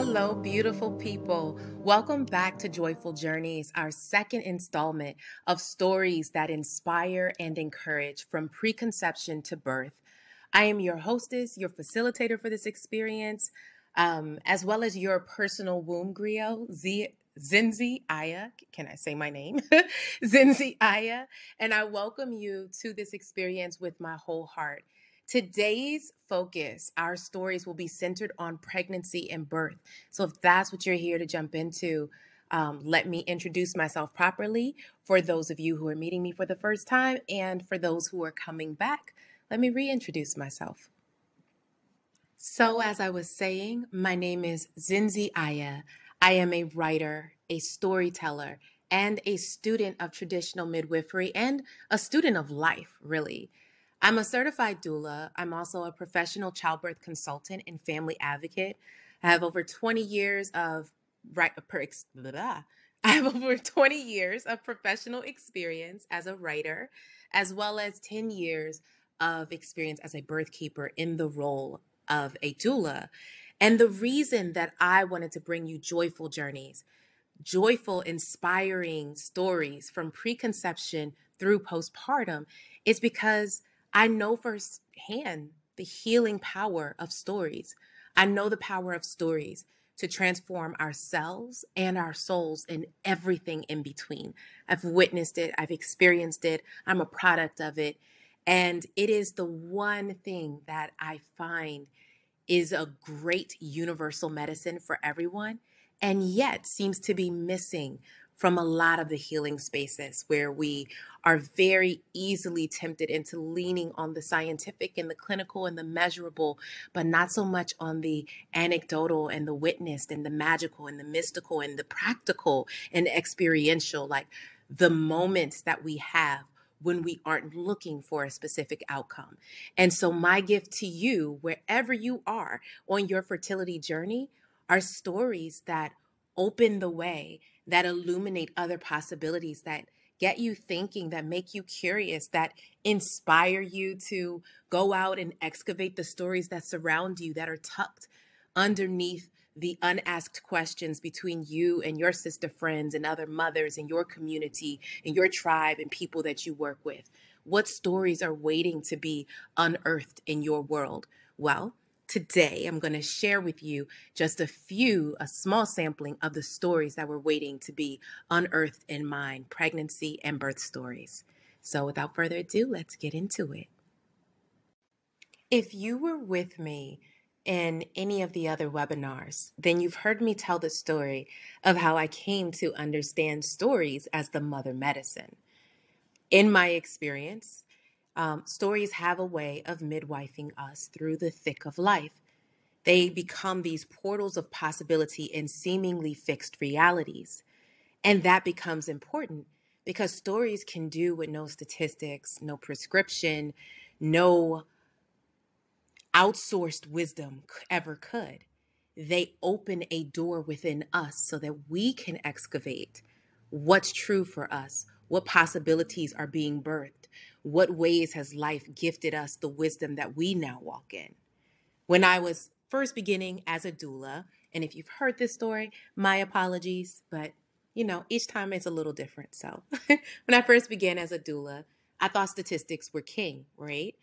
Hello, beautiful people. Welcome back to Joyful Journeys, our second installment of stories that inspire and encourage from preconception to birth. I am your hostess, your facilitator for this experience, as well as your personal womb griot, Zindzi Aya. Can I say my name? Zindzi Aya. And I welcome you to this experience with my whole heart. Today's focus, our stories will be centered on pregnancy and birth. So if that's what you're here to jump into, let me introduce myself properly for those of you who are meeting me for the first time, and for those who are coming back, let me reintroduce myself. So, as I was saying, my name is Zindzi Aya. I am a writer, a storyteller, and a student of traditional midwifery and a student of life, really. I'm a certified doula. I'm also a professional childbirth consultant and family advocate. I have over 20 years of right per ex- blah, blah. I have over 20 years of professional experience as a writer, as well as 10 years of experience as a birth keeper in the role of a doula. And the reason that I wanted to bring you joyful journeys, joyful, inspiring stories from preconception through postpartum is because I know firsthand the healing power of stories. I know the power of stories to transform ourselves and our souls and everything in between. I've witnessed it, I've experienced it, I'm a product of it. And it is the one thing that I find is a great universal medicine for everyone, and yet seems to be missing from a lot of the healing spaces where we are very easily tempted into leaning on the scientific and the clinical and the measurable, but not so much on the anecdotal and the witnessed and the magical and the mystical and the practical and the experiential, like the moments that we have when we aren't looking for a specific outcome. And so, my gift to you, wherever you are on your fertility journey, are stories that open the way, that illuminate other possibilities, that get you thinking, that make you curious, that inspire you to go out and excavate the stories that surround you, that are tucked underneath the unasked questions between you and your sister friends and other mothers in your community, in your tribe, and people that you work with. What stories are waiting to be unearthed in your world? Well, today I'm going to share with you just a small sampling of the stories that were waiting to be unearthed in mine, pregnancy and birth stories. So without further ado, let's get into it. If you were with me in any of the other webinars, then you've heard me tell the story of how I came to understand stories as the mother medicine. In my experience, stories have a way of midwifing us through the thick of life. They become these portals of possibility in seemingly fixed realities. And that becomes important because stories can do what no statistics, no prescription, no outsourced wisdom ever could. They open a door within us so that we can excavate what's true for us, what possibilities are being birthed, what ways has life gifted us the wisdom that we now walk in. When I was first beginning as a doula, and if you've heard this story, my apologies, but each time it's a little different. So when I first began as a doula, I thought statistics were king, right?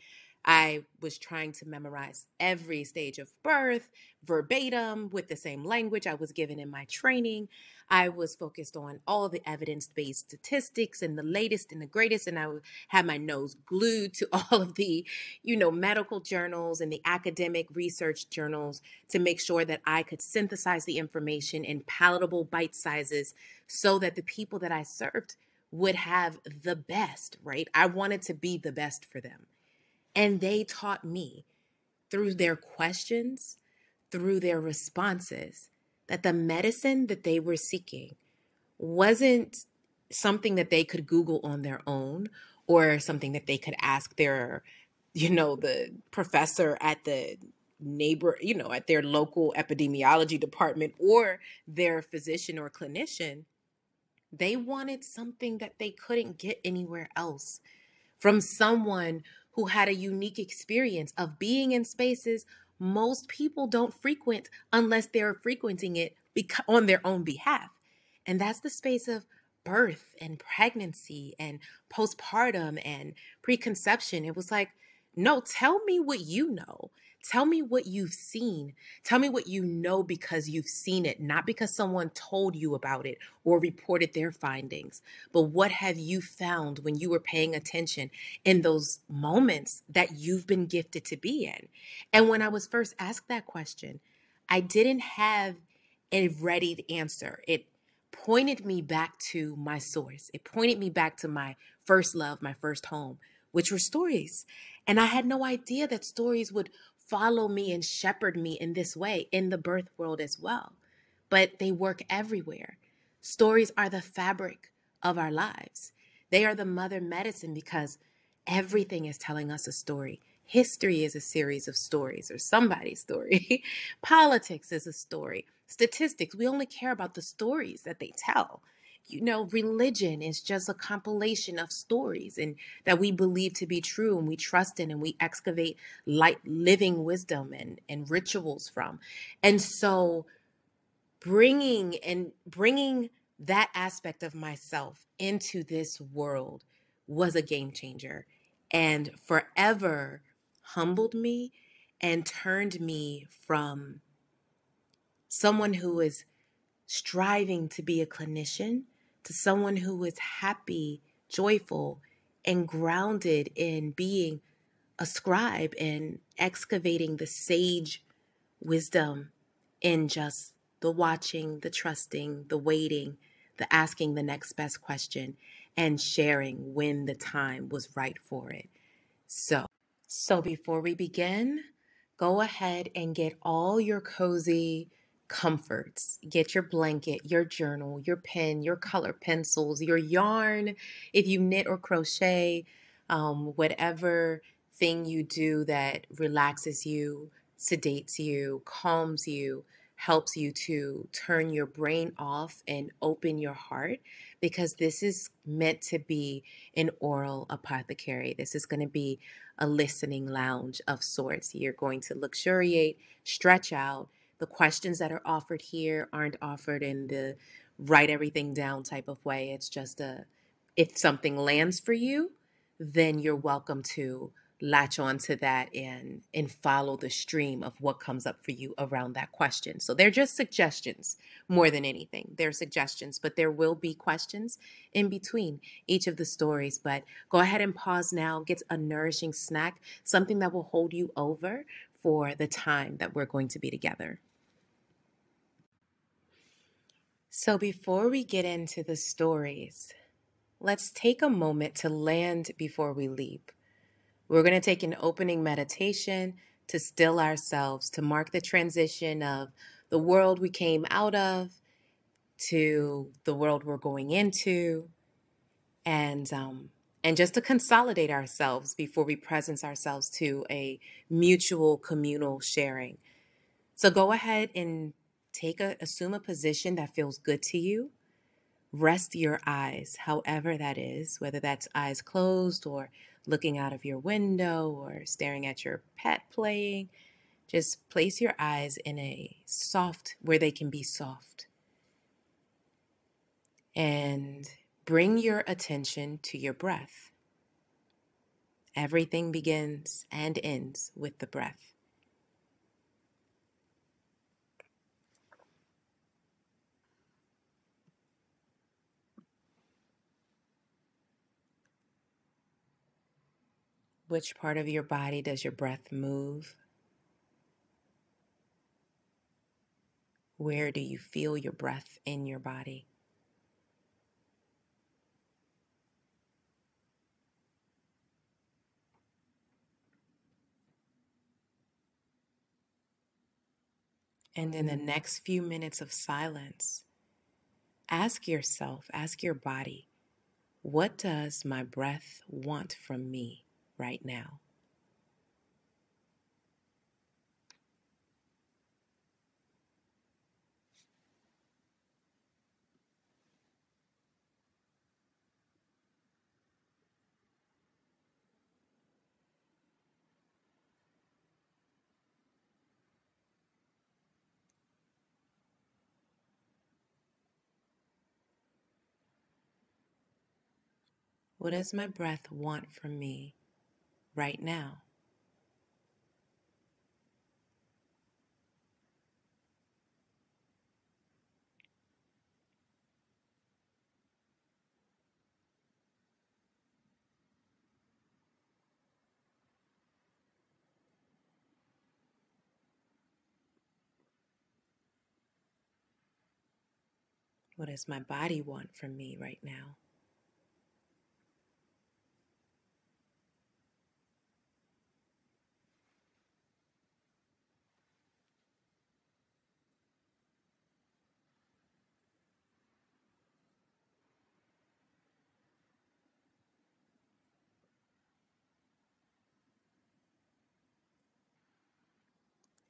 I was trying to memorize every stage of birth verbatim with the same language I was given in my training. I was focused on all the evidence-based statistics and the latest and the greatest, and I had my nose glued to all of the, medical journals and the academic research journals to make sure that I could synthesize the information in palatable bite sizes so that the people that I served would have the best, right? I wanted to be the best for them. And they taught me through their questions, through their responses, that the medicine that they were seeking wasn't something that they could Google on their own or something that they could ask their, the professor at the at their local epidemiology department or their physician or clinician. They wanted something that they couldn't get anywhere else from someone who had a unique experience of being in spaces most people don't frequent unless they're frequenting it on their own behalf. And that's the space of birth and pregnancy and postpartum and preconception. It was like, no, tell me what you know. Tell me what you've seen. Tell me what you know because you've seen it, not because someone told you about it or reported their findings. But what have you found when you were paying attention in those moments that you've been gifted to be in? And when I was first asked that question, I didn't have a ready answer. It pointed me back to my source. It pointed me back to my first love, my first home, which were stories. And I had no idea that stories would follow me and shepherd me in this way in the birth world as well. But they work everywhere. Stories are the fabric of our lives. They are the mother medicine because everything is telling us a story. History is a series of stories or somebody's story. Politics is a story. Statistics, we only care about the stories that they tell. You know, religion is just a compilation of stories and that we believe to be true and we trust in and we excavate light living wisdom and rituals from. And so bringing that aspect of myself into this world was a game changer and forever humbled me and turned me from someone who is striving to be a clinician to someone who is happy, joyful, and grounded in being a scribe and excavating the sage wisdom in just the watching, the trusting, the waiting, the asking the next best question, and sharing when the time was right for it. So before we begin, go ahead and get all your cozy comforts. Get your blanket, your journal, your pen, your color pencils, your yarn, if you knit or crochet, whatever thing you do that relaxes you, sedates you, calms you, helps you to turn your brain off and open your heart, because this is meant to be an oral apothecary. This is going to be a listening lounge of sorts. You're going to luxuriate, stretch out. The questions that are offered here aren't offered in the write everything down type of way. It's just if something lands for you, then you're welcome to latch on to that and follow the stream of what comes up for you around that question. So they're just suggestions more than anything. They're suggestions, but there will be questions in between each of the stories. But go ahead and pause now, get a nourishing snack, something that will hold you over for the time that we're going to be together. So before we get into the stories, let's take a moment to land before we leap. We're going to take an opening meditation to still ourselves, to mark the transition of the world we came out of to the world we're going into, and just to consolidate ourselves before we presence ourselves to a mutual communal sharing. So go ahead and assume a position that feels good to you. Rest your eyes, however that is, whether that's eyes closed or looking out of your window or staring at your pet playing. Just place your eyes in a soft, where they can be soft. And bring your attention to your breath. Everything begins and ends with the breath. Which part of your body does your breath move? Where do you feel your breath in your body? And in the next few minutes of silence, ask yourself, ask your body, what does my breath want from me right now? What does my breath want from me right now? What does my body want from me right now?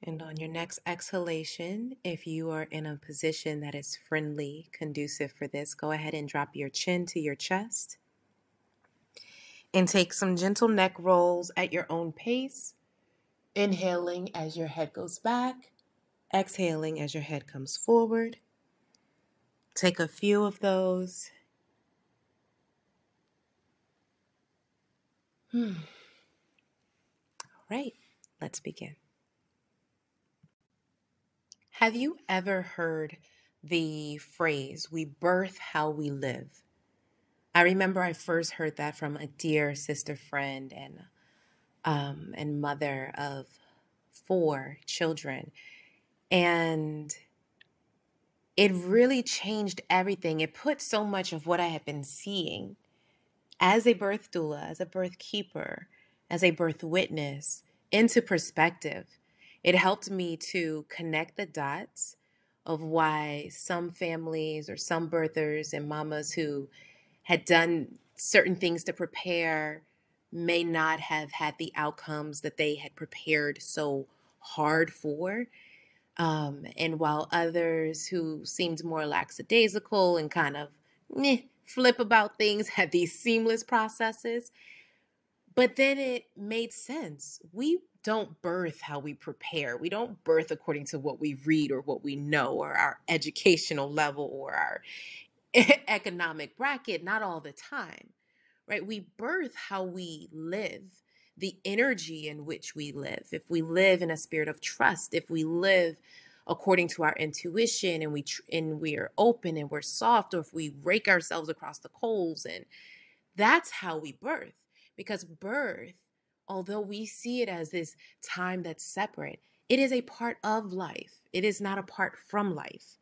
And on your next exhalation, if you are in a position that is friendly, conducive for this, go ahead and drop your chin to your chest and take some gentle neck rolls at your own pace. Inhaling as your head goes back, exhaling as your head comes forward. Take a few of those. All right, let's begin. Have you ever heard the phrase, we birth how we live? I remember I first heard that from a dear sister friend and mother of 4 children. And it really changed everything. It put so much of what I had been seeing as a birth doula, as a birth keeper, as a birth witness into perspective. It helped me to connect the dots of why some families or some birthers and mamas who had done certain things to prepare may not have had the outcomes that they had prepared so hard for. And while others who seemed more lackadaisical and kind of flip about things had these seamless processes. But then it made sense. We don't birth how we prepare. We don't birth according to what we read or what we know or our educational level or our economic bracket, not all the time, right? We birth how we live, the energy in which we live. If we live in a spirit of trust, if we live according to our intuition and we are open and we're soft, or if we rake ourselves across the coals, and that's how we birth. Because birth, although we see it as this time that's separate, it is a part of life. It is not apart from life.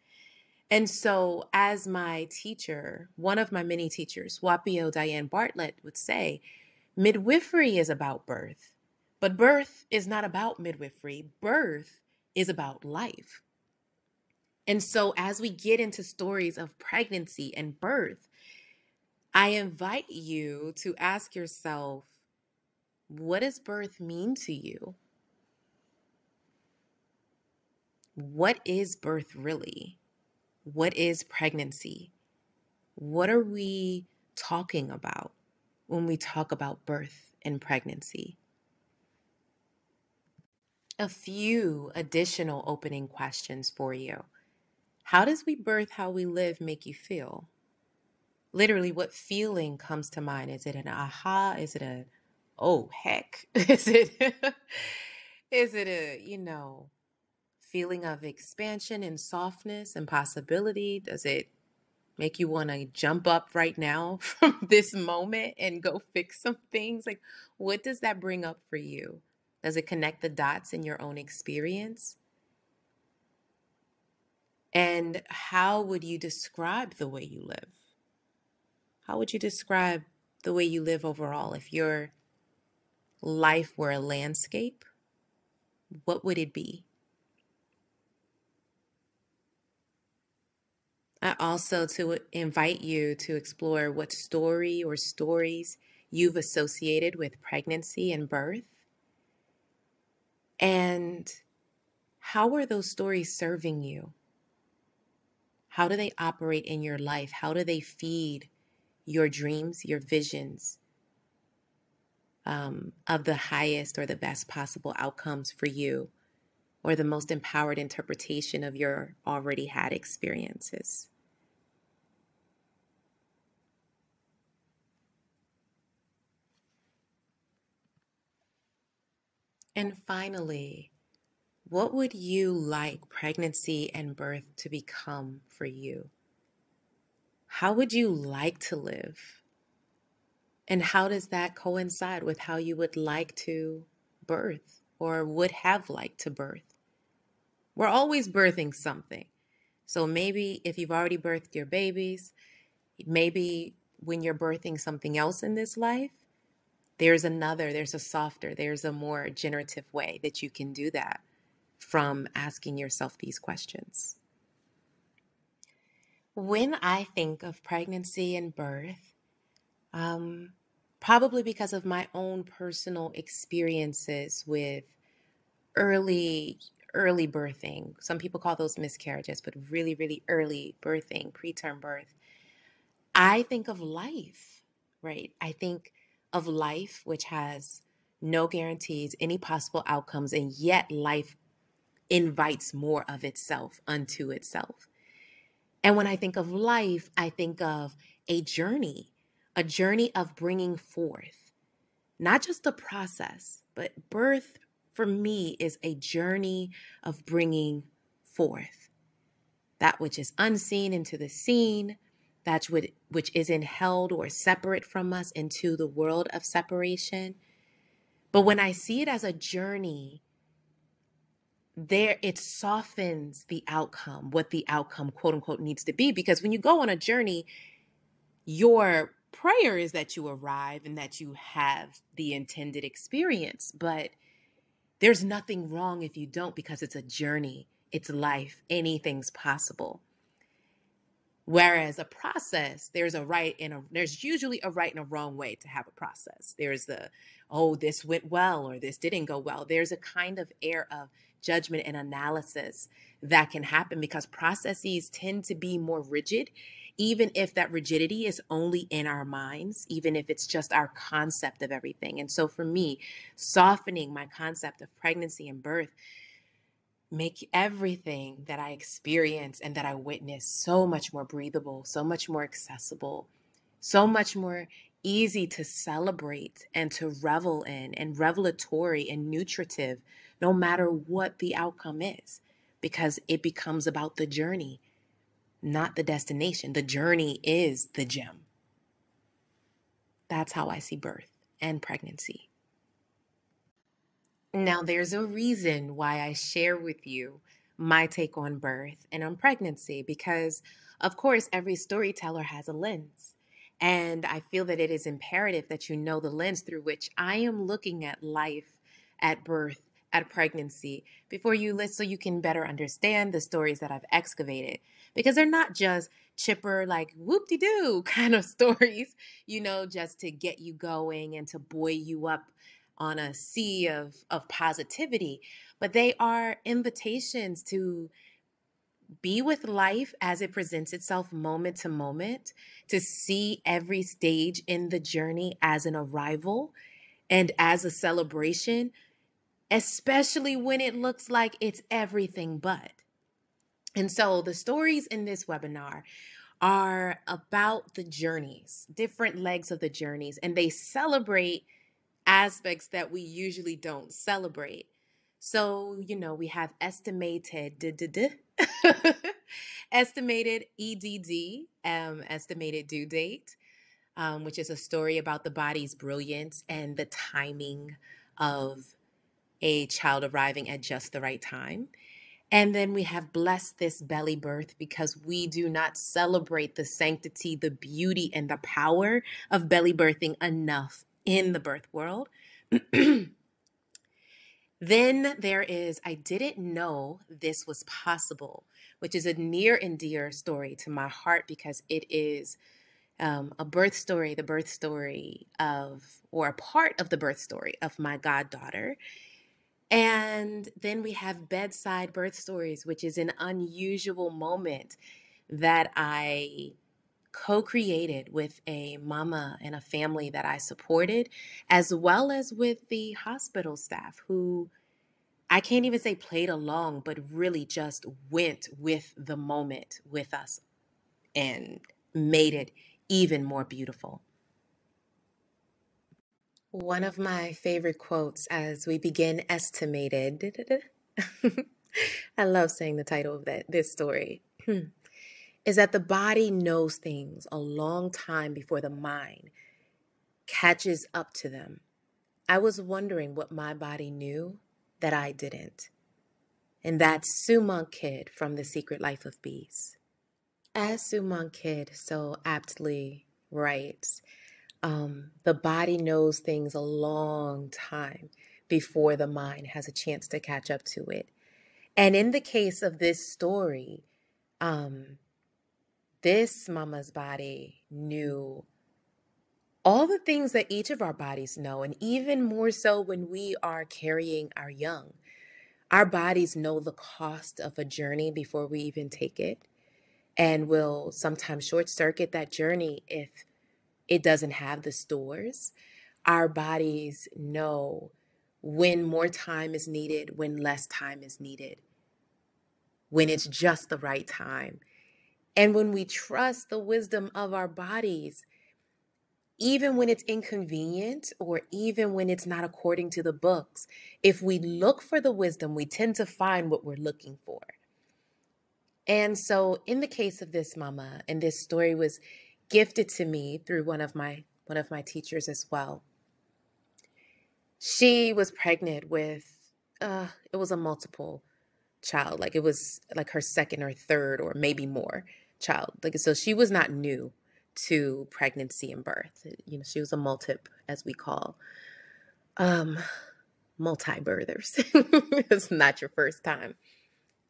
And so, as my teacher, one of my many teachers, Wapio Diane Bartlett, would say, midwifery is about birth, but birth is not about midwifery. Birth is about life. And so, as we get into stories of pregnancy and birth, I invite you to ask yourself, what does birth mean to you? What is birth really? What is pregnancy? What are we talking about when we talk about birth and pregnancy? A few additional opening questions for you. How does we birth how we live make you feel? Literally, what feeling comes to mind? Is it an aha? Is it a, oh, heck? Is it a, feeling of expansion and softness and possibility? Does it make you want to jump up right now from this moment and go fix some things? Like, what does that bring up for you? Does it connect the dots in your own experience? And how would you describe the way you live? How would you describe the way you live overall? If your life were a landscape, what would it be? I also to invite you to explore what story or stories you've associated with pregnancy and birth. And how are those stories serving you? How do they operate in your life? How do they feed your dreams, your visions of the highest or the best possible outcomes for you, or the most empowered interpretation of your already had experiences? And finally, what would you like pregnancy and birth to become for you? How would you like to live? And how does that coincide with how you would like to birth or would have liked to birth? We're always birthing something. So maybe if you've already birthed your babies, maybe when you're birthing something else in this life, there's a softer, there's a more generative way that you can do that from asking yourself these questions. When I think of pregnancy and birth, um, probably because of my own personal experiences with early early birthing. Some people call those miscarriages, but really, really early birthing, preterm birth. I think of life, right? I think of life, which has no guarantees, any possible outcomes, and yet life invites more of itself unto itself. And when I think of life, I think of a journey of bringing forth, not just a process, but birth for me is a journey of bringing forth that which is unseen into the seen, which isn't held or separate from us into the world of separation. But when I see it as a journey, there it softens the outcome, what the outcome quote unquote needs to be. Because when you go on a journey, your prayer is that you arrive and that you have the intended experience. But there's nothing wrong if you don't, because it's a journey, it's life, anything's possible. Whereas a process, there's usually a right and a wrong way to have a process. There's oh, this went well or this didn't go well. There's a kind of air of judgment and analysis that can happen because processes tend to be more rigid, even if that rigidity is only in our minds, even if it's just our concept of everything. And so for me, softening my concept of pregnancy and birth make everything that I experience and that I witness so much more breathable, so much more accessible, so much more easy to celebrate and to revel in, and revelatory and nutritive, no matter what the outcome is, because it becomes about the journey, not the destination. The journey is the gem. That's how I see birth and pregnancy. Now, there's a reason why I share with you my take on birth and on pregnancy, because, of course, every storyteller has a lens. And I feel that it is imperative that you know the lens through which I am looking at life, at birth, at pregnancy, before you list, so you can better understand the stories that I've excavated. Because they're not just chipper, like whoop de doo kind of stories, just to get you going and to buoy you up on a sea of positivity, but they are invitations to be with life as it presents itself moment to moment, to see every stage in the journey as an arrival and as a celebration, especially when it looks like it's everything but. And so the stories in this webinar are about the journeys, different legs of the journeys, and they celebrate aspects that we usually don't celebrate. So, we have estimated EDD, estimated due date, which is a story about the body's brilliance and the timing of a child arriving at just the right time. And then we have blessed this belly birth, because we do not celebrate the sanctity, the beauty, and the power of belly birthing enough in the birth world. Then there is I Didn't Know This Was Possible, which is a near and dear story to my heart, because it is a birth story, the birth story or a part of the birth story of my goddaughter. And then we have Bedside Birth Stories, which is an unusual moment that I co-created with a mama and a family that I supported, as well as with the hospital staff, who I can't even say played along, but really just went with the moment with us and made it even more beautiful. One of my favorite quotes as we begin estimated, I love saying the title of this story, is that the body knows things a long time before the mind catches up to them. I was wondering what my body knew that I didn't. And that's Sue Monk Kidd from The Secret Life of Bees. As Sue Monk Kidd so aptly writes, the body knows things a long time before the mind has a chance to catch up to it. And in the case of this story, um, this mama's body knew all the things that each of our bodies know, and even more so when we are carrying our young. Our bodies know the cost of a journey before we even take it, and will sometimes short circuit that journey if it doesn't have the stores. Our bodies know when more time is needed, when less time is needed, when it's just the right time. And when we trust the wisdom of our bodies, even when it's inconvenient or even when it's not according to the books, if we look for the wisdom, we tend to find what we're looking for. And so in the case of this mama, and this story was gifted to me through one of my teachers as well. She was pregnant with it was a multiple child. Like it was like her second or third or maybe more child. Like so she was not new to pregnancy and birth. She was a multip, as we call um multi-birthers. It's not your first time.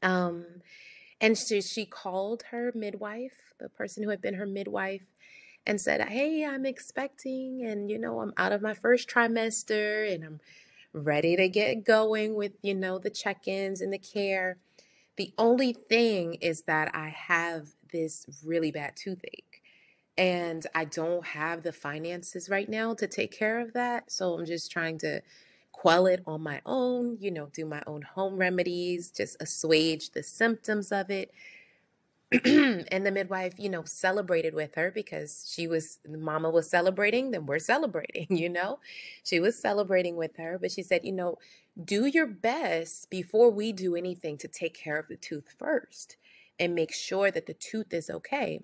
Um and she called her midwife, the person who had been her midwife, and said, "Hey, I'm expecting, and I'm out of my first trimester, and I'm ready to get going with, the check-ins and the care. The only thing is that I have this really bad toothache, and I don't have the finances right now to take care of that. So I'm just trying to quell it on my own, do my own home remedies, just assuage the symptoms of it." And the midwife, celebrated with her because mama was celebrating, then we're celebrating, She was celebrating with her, but she said, do your best before we do anything to take care of the tooth first and make sure that the tooth is okay.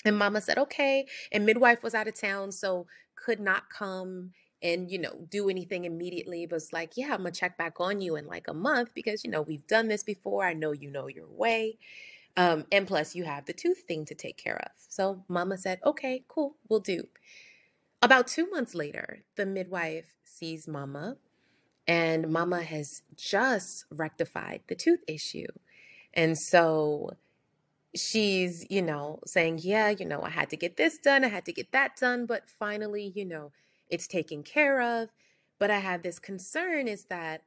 And mama said, okay. And midwife was out of town, so could not come and, do anything immediately, but was like, yeah, I'm gonna check back on you in like a month because, we've done this before. I know you know your way. And plus, you have the tooth thing to take care of. So mama said, okay, cool, we'll do. About 2 months later, the midwife sees mama, and mama has just rectified the tooth issue. And so she's, saying, yeah, I had to get this done, I had to get that done, but finally, it's taken care of. But I have this concern is that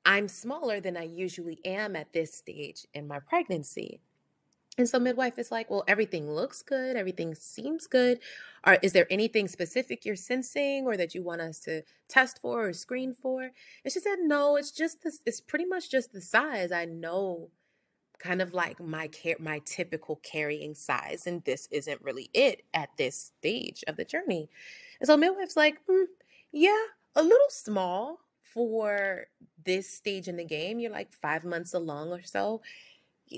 I'm smaller than I usually am at this stage in my pregnancy. And so midwife is like, well, everything looks good. Everything seems good. Is there anything specific you're sensing or that you want us to test for or screen for? And she said, no, it's just this. It's pretty much just the size. I know kind of like my typical carrying size. And this isn't really it at this stage of the journey. And so midwife's like, yeah, a little small for this stage in the game. You're like 5 months along or so,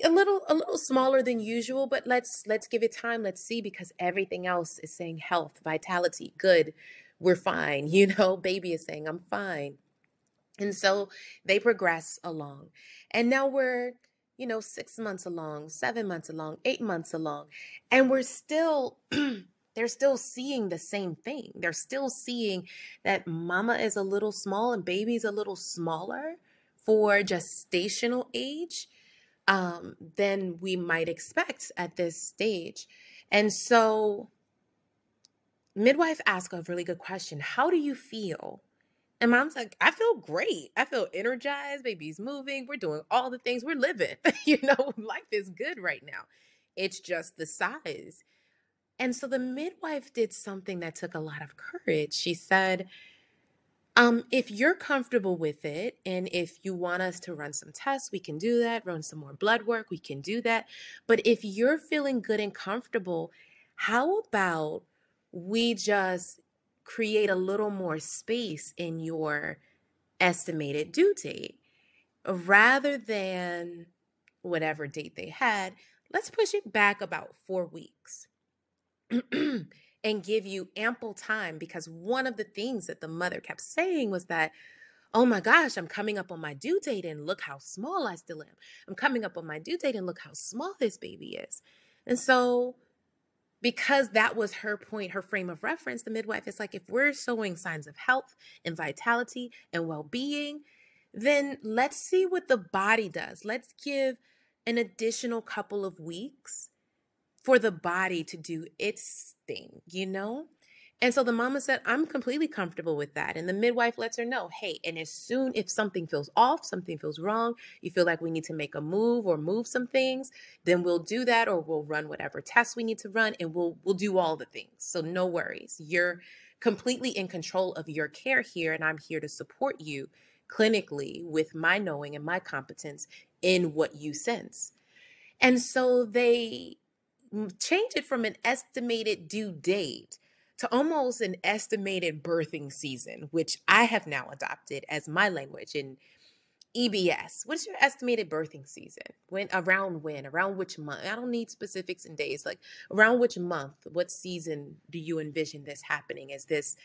a little smaller than usual, but let's give it time. Let's see, because everything else is saying health, vitality, good, we're fine. Baby is saying I'm fine. And so they progress along, and now we're 6 months along, 7 months along, 8 months along, and we're still they're still seeing the same thing. They're still seeing that mama is a little small and baby's a little smaller for gestational age than we might expect at this stage. And so midwife asked a really good question. How do you feel? And mom's like, I feel great. I feel energized. Baby's moving. We're doing all the things. We're living. Life is good right now. It's just the size. And so the midwife did something that took a lot of courage. She said, if you're comfortable with it, and if you want us to run some tests, we can do that. Run some more blood work, we can do that. But if you're feeling good and comfortable, how about we just create a little more space in your estimated due date. Rather than whatever date they had, let's push it back about 4 weeks and give you ample time, because one of the things that the mother kept saying was that, oh my gosh, I'm coming up on my due date and look how small I still am. I'm coming up on my due date and look how small this baby is. And so, because that was her point, her frame of reference, the midwife is like, if we're showing signs of health and vitality and well-being, then let's see what the body does. Let's give an additional couple of weeks for the body to do its thing, you know? And so the mama said, I'm completely comfortable with that. And the midwife lets her know, hey, and as soon if something feels off, something feels wrong, you feel like we need to make a move or move some things, then we'll do that, or we'll run whatever tests we need to run, and we'll do all the things. So no worries. You're completely in control of your care here, and I'm here to support you clinically with my knowing and my competence in what you sense. And so they change it from an estimated due date to almost an estimated birthing season, which I have now adopted as my language in EBS. What's your estimated birthing season? Around which month? I don't need specifics and days. Like, around which month, what season do you envision this happening? Is this,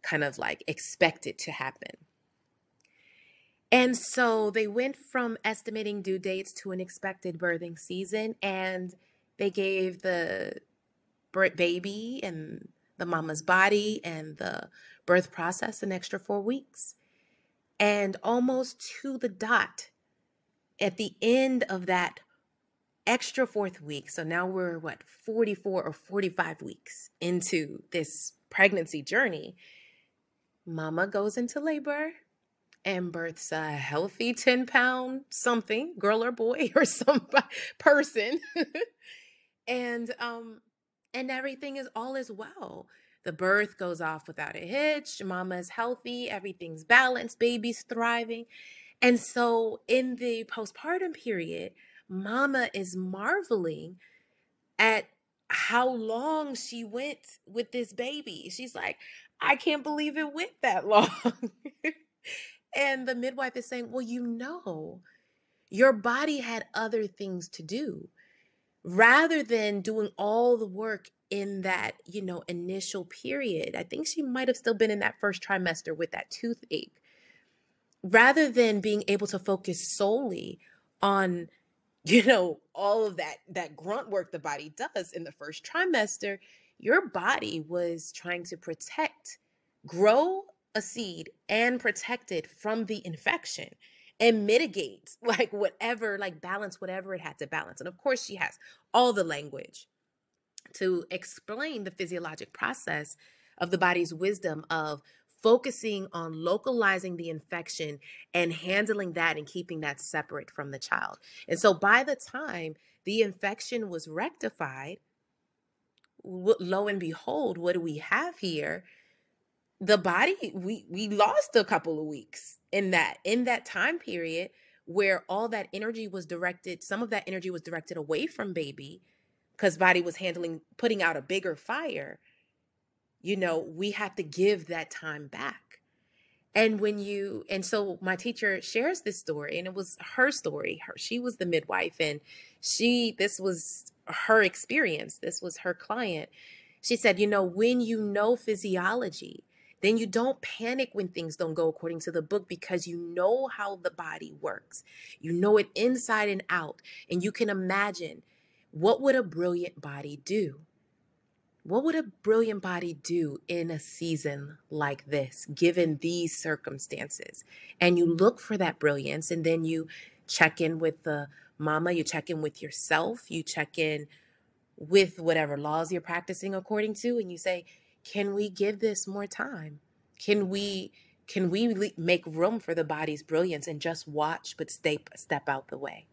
kind of like expected to happen? And so they went from estimating due dates to an expected birthing season, and they gave the baby and the mama's body and the birth process an extra 4 weeks. And almost to the dot, at the end of that extra fourth week, so now we're 44 or 45 weeks into this pregnancy journey, mama goes into labor and births a healthy 10-pound something, girl or boy or some person. and everything is all is well. The birth goes off without a hitch. Mama is healthy. Everything's balanced. Baby's thriving. And so in the postpartum period, mama is marveling at how long she went with this baby. She's like, I can't believe it went that long. And the midwife is saying, well, your body had other things to do. Rather than doing all the work in that, initial period. I think she might have still been in that first trimester with that toothache. Rather than being able to focus solely on, all of that grunt work the body does in the first trimester, your body was trying to grow a seed and protect it from the infection and mitigate balance whatever it had to balance. And of course she has all the language to explain the physiologic process of the body's wisdom of focusing on localizing the infection and handling that and keeping that separate from the child. And so by the time the infection was rectified, lo and behold, what do we have here? The body, we lost a couple of weeks in that time period where all that energy was directed, some of that energy was directed away from baby because body was putting out a bigger fire. We have to give that time back. And so my teacher shares this story, and it was her story. She was the midwife, and this was her experience. This was her client. She said, when you know physiology, then you don't panic when things don't go according to the book, because you know how the body works. You know it inside and out, and you can imagine, what would a brilliant body do? What would a brilliant body do in a season like this, given these circumstances? And you look for that brilliance, and then you check in with the mama, you check in with yourself, you check in with whatever laws you're practicing according to, and you say, can we give this more time? Can we make room for the body's brilliance and just watch, but step out the way?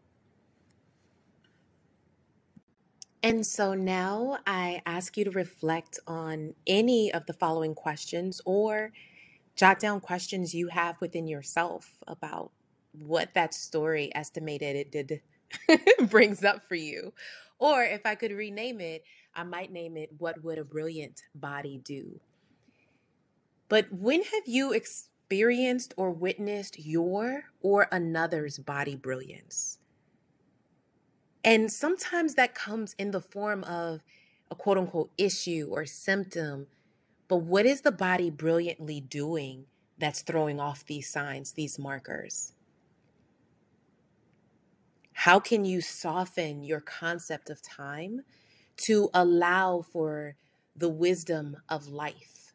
And so now I ask you to reflect on any of the following questions, or jot down questions you have within yourself about what that story estimated it did brings up for you. Or if I could rename it, I might name it, What Would a Brilliant Body Do? But when have you experienced or witnessed your or another's body brilliance? And sometimes that comes in the form of a quote unquote issue or symptom. But what is the body brilliantly doing that's throwing off these signs, these markers? How can you soften your concept of time to allow for the wisdom of life?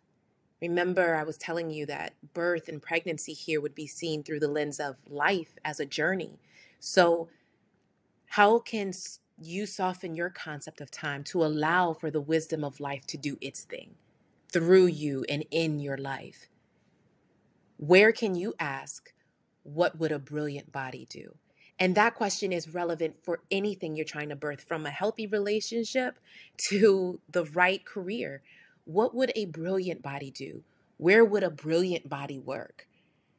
Remember, I was telling you that birth and pregnancy here would be seen through the lens of life as a journey. So, how can you soften your concept of time to allow for the wisdom of life to do its thing through you and in your life? Where can you ask, what would a brilliant body do? And that question is relevant for anything you're trying to birth, from a healthy relationship to the right career. What would a brilliant body do? Where would a brilliant body work?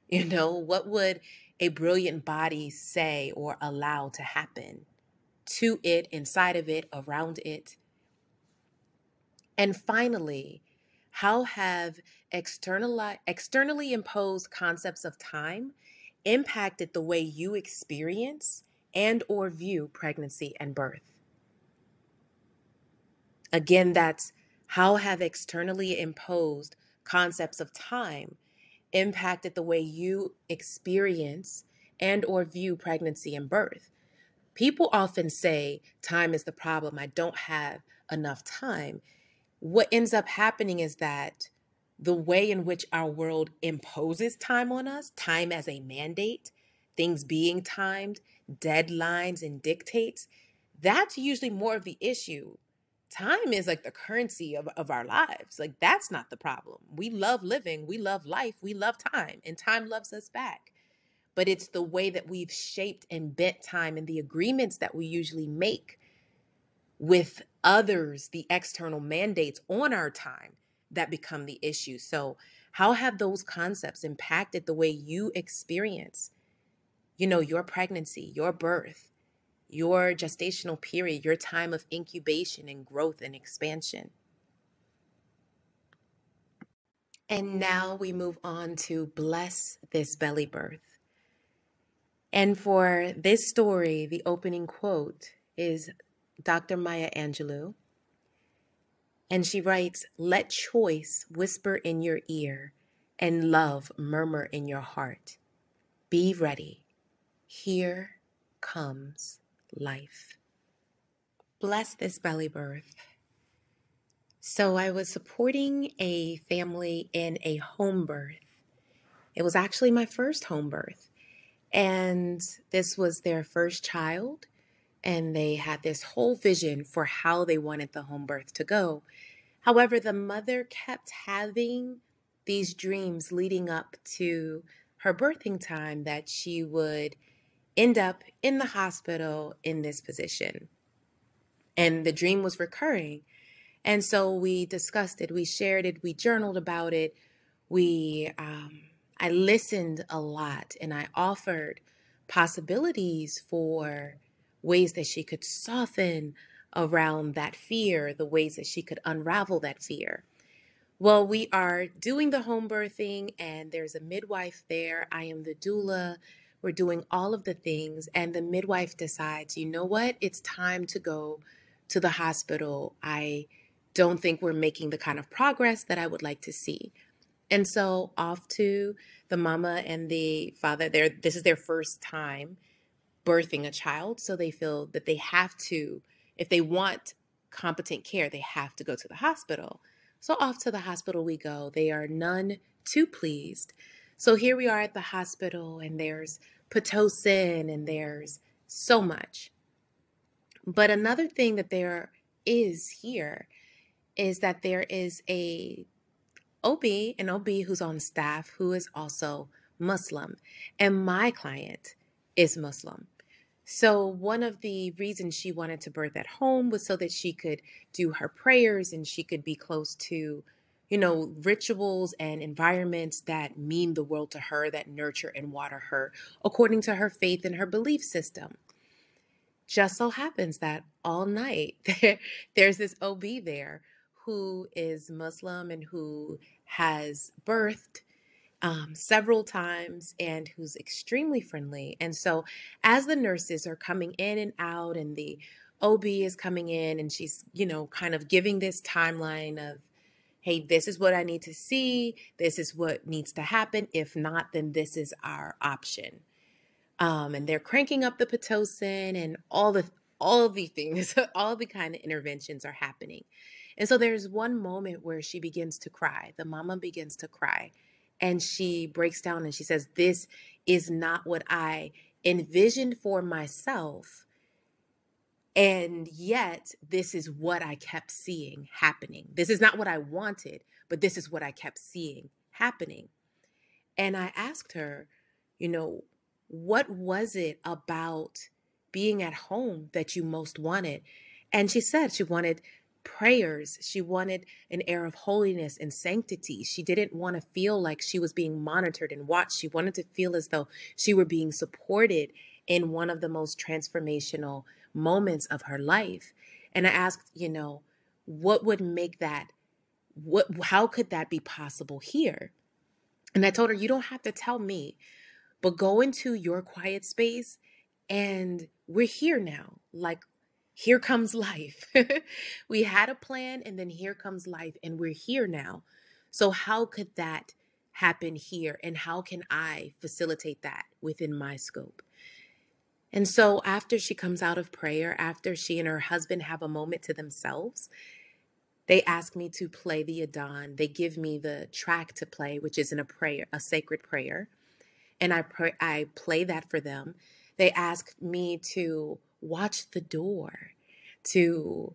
What would a brilliant body say or allow to happen to it, inside of it, around it? And finally, how have externally imposed concepts of time impacted the way you experience and or view pregnancy and birth? Again, that's how have externally imposed concepts of time impacted the way you experience and or view pregnancy and birth? People often say time is the problem. I don't have enough time. What ends up happening is that the way in which our world imposes time on us, time as a mandate, things being timed, deadlines and dictates, that's usually more of the issue. Time is like the currency of our lives. Like, that's not the problem. We love living, we love life, we love time, and time loves us back. But it's the way that we've shaped and bent time and the agreements that we usually make with others, the external mandates on our time, that become the issue. So, how have those concepts impacted the way you experience, your pregnancy, your birth, your gestational period, your time of incubation and growth and expansion? And now we move on to bless this belly birth. And for this story, the opening quote is Dr. Maya Angelou. And she writes, "Let choice whisper in your ear and love murmur in your heart. Be ready. Here comes life." Bless this belly birth. So I was supporting a family in a home birth. It was actually my first home birth. And this was their first child. And they had this whole vision for how they wanted the home birth to go. However, the mother kept having these dreams leading up to her birthing time that she would end up in the hospital in this position. And the dream was recurring. And so we discussed it, we shared it, we journaled about it. I listened a lot, and I offered possibilities for ways that she could soften around that fear, the ways that she could unravel that fear. Well, we are doing the home birthing, and there's a midwife there. I am the doula. We're doing all of the things. And the midwife decides, you know what? It's time to go to the hospital. I don't think we're making the kind of progress that I would like to see. And so off to the mama and the father. This is their first time birthing a child. So they feel that they have to, if they want competent care, they have to go to the hospital. So off to the hospital we go. They are none too pleased. So here we are at the hospital, and there's Pitocin, and there's so much. But another thing that there is here is that there is an OB who's on staff who is also Muslim. And my client is Muslim. So one of the reasons she wanted to birth at home was so that she could do her prayers and she could be close to, rituals and environments that mean the world to her, that nurture and water her according to her faith and her belief system. Just so happens that all night there's this OB there who is Muslim and who has birthed several times and who's extremely friendly. And so as the nurses are coming in and out and the OB is coming in and she's, kind of giving this timeline of, hey, this is what I need to see. This is what needs to happen. If not, then this is our option. And they're cranking up the Pitocin and all of the things, all the kind of interventions are happening. And so there's one moment where she begins to cry. The mama begins to cry and she breaks down and she says, this is not what I envisioned for myself. And yet this is what I kept seeing happening. This is not what I wanted, but this is what I kept seeing happening. And I asked her, what was it about being at home that you most wanted? And she said she wanted prayers. She wanted an air of holiness and sanctity. She didn't want to feel like she was being monitored and watched. She wanted to feel as though she were being supported in one of the most transformational moments of her life. And I asked, what would make that, how could that be possible here? And I told her, you don't have to tell me, but go into your quiet space and we're here now. Like, here comes life. We had a plan and then here comes life and we're here now. So how could that happen here? And how can I facilitate that within my scope? And so after she comes out of prayer, after she and her husband have a moment to themselves, they ask me to play the Adhan. They give me the track to play, which is in a prayer, a sacred prayer. And I play that for them. They ask me to watch the door, to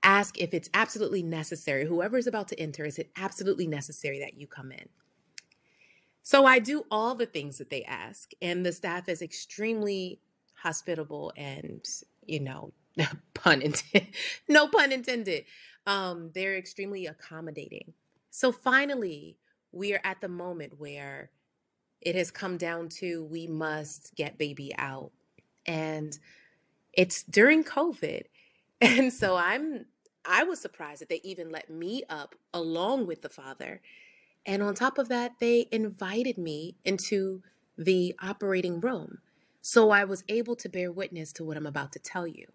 ask if it's absolutely necessary. Whoever is about to enter, is it absolutely necessary that you come in? So I do all the things that they ask. And the staff is extremely hospitable and, pun intended, no pun intended. They're extremely accommodating. So finally, we are at the moment where it has come down to we must get baby out. And it's during COVID. And so I was surprised that they even let me up along with the father. And on top of that, they invited me into the operating room. So I was able to bear witness to what I'm about to tell you.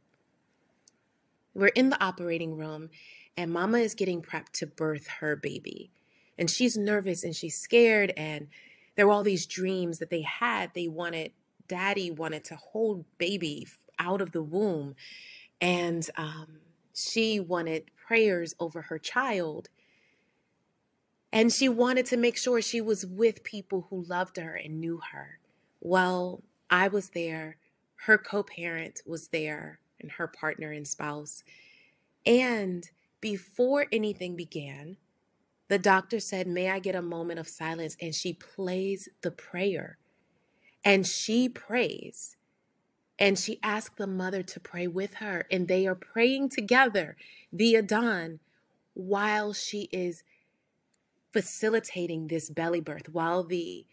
We're in the operating room and mama is getting prepped to birth her baby. And she's nervous and she's scared. And there were all these dreams that they had. Daddy wanted to hold baby out of the womb. And she wanted prayers over her child. And she wanted to make sure she was with people who loved her and knew her. Well, I was there. Her co-parent was there and her partner and spouse. And before anything began, the doctor said, may I get a moment of silence? And she plays the prayer. And she prays. And she asked the mother to pray with her. And they are praying together, the Adhan, while she is facilitating this belly birth, while the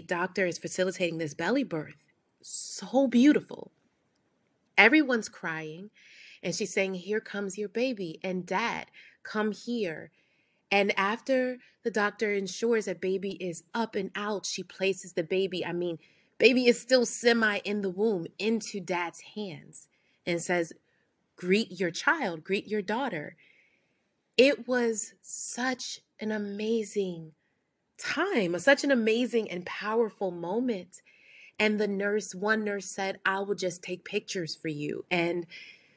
doctor is facilitating this belly birth. So beautiful. Everyone's crying. And she's saying, here comes your baby. And dad, come here. And after the doctor ensures that baby is up and out, she places the baby, baby is still semi in the womb, into dad's hands and says, greet your child, greet your daughter. It was such an amazing time, such an amazing and powerful moment. And one nurse said, I will just take pictures for you. And